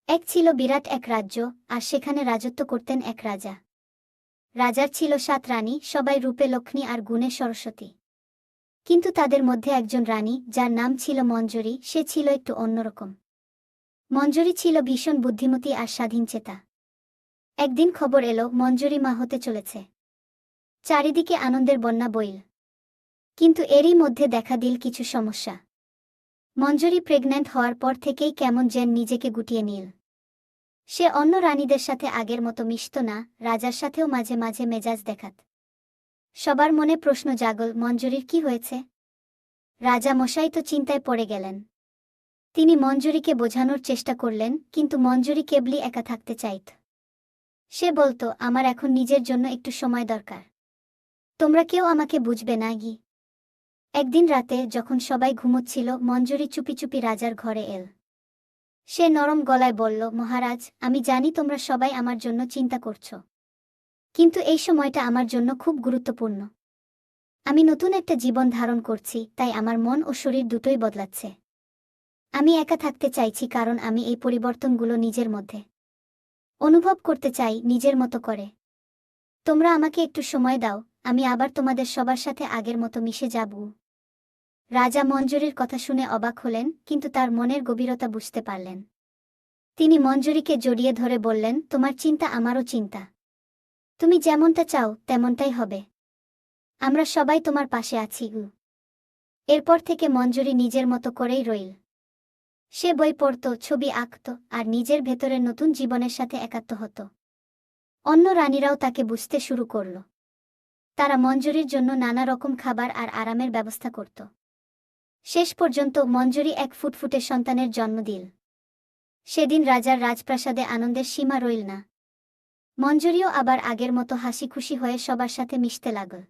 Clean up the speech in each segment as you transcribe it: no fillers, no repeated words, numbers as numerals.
এক ছিল বিরাট এক রাজ্য, আর সেখানে রাজত্ব করতেন এক রাজা। রাজার ছিল ৭ রানী, সবাই রূপে লক্ষ্মী আর গুণে সরস্বতী। কিন্তু তাদের মধ্যে একজন রানী, যার নাম ছিল মঞ্জরি, সে ছিল একটু অন্যরকম। মঞ্জরি ছিল ভীষণ বুদ্ধিমতী আর স্বাধীনচেতা। একদিন খবর এলো মঞ্জরি মা হতে চলেছে। চারিদিকে আনন্দের বন্যা বইল। কিন্তু এরই মধ্যে দেখা দিল কিছু সমস্যা। মঞ্জরি প্রেগন্যান্ট হওয়ার পর থেকেই কেমন যেন নিজেকে গুটিয়ে নিল। সে অন্য রানীদের সাথে আগের মতো মিশত না, রাজার সাথেও মাঝে মাঝে মেজাজ দেখাত। সবার মনে প্রশ্ন জাগল, মঞ্জরির কি হয়েছে? রাজা মশাই তো চিন্তায় পড়ে গেলেন। তিনি মঞ্জরিকে বোঝানোর চেষ্টা করলেন, কিন্তু মঞ্জরি কেবলই একা থাকতে চাইত। সে বলতো, আমার এখন নিজের জন্য একটু সময় দরকার। তোমরা কেউ আমাকে বুঝবে না গি। একদিন রাতে যখন সবাই ঘুমোচ্ছিল, মঞ্জরি চুপি চুপি রাজার ঘরে এল। সে নরম গলায় বলল, মহারাজ, আমি জানি তোমরা সবাই আমার জন্য চিন্তা করছো, কিন্তু এই সময়টা আমার জন্য খুব গুরুত্বপূর্ণ। আমি নতুন একটা জীবন ধারণ করছি, তাই আমার মন ও শরীর দুটোই বদলাচ্ছে। আমি একা থাকতে চাইছি, কারণ আমি এই পরিবর্তনগুলো নিজের মধ্যে অনুভব করতে চাই, নিজের মতো করে। তোমরা আমাকে একটু সময় দাও, আমি আবার তোমাদের সবার সাথে আগের মতো মিশে যাব। রাজা মঞ্জরির কথা শুনে অবাক হলেন, কিন্তু তার মনের গভীরতা বুঝতে পারলেন। তিনি মঞ্জরিকে জড়িয়ে ধরে বললেন, তোমার চিন্তা আমারও চিন্তা। তুমি যেমনটা চাও তেমনটাই হবে। আমরা সবাই তোমার পাশে আছি। এরপর থেকে মঞ্জরি নিজের মতো করেই রইল। সে বই পড়ত, ছবি আঁকত, আর নিজের ভেতরের নতুন জীবনের সাথে একাত্ম হতো। অন্য রানীরাও তাকে বুঝতে শুরু করল। তারা মঞ্জরির জন্য নানা রকম খাবার আর আরামের ব্যবস্থা করত। শেষ পর্যন্ত মঞ্জরি এক ফুটফুটে সন্তানের জন্ম দিল। সেদিন রাজার রাজপ্রাসাদে আনন্দের সীমা রইল না। মঞ্জরিও আবার আগের মতো হাসি খুশি হয়ে সবার সাথে মিশতে লাগল।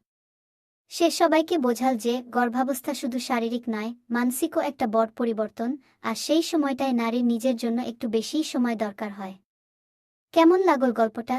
সে সবাইকে বোঝাল যে গর্ভাবস্থা শুধু শারীরিক নয়, মানসিকও একটা বড় পরিবর্তন, আর সেই সময়টায় নারীর নিজের জন্য একটু বেশিই সময় দরকার হয়। কেমন লাগল গল্পটা?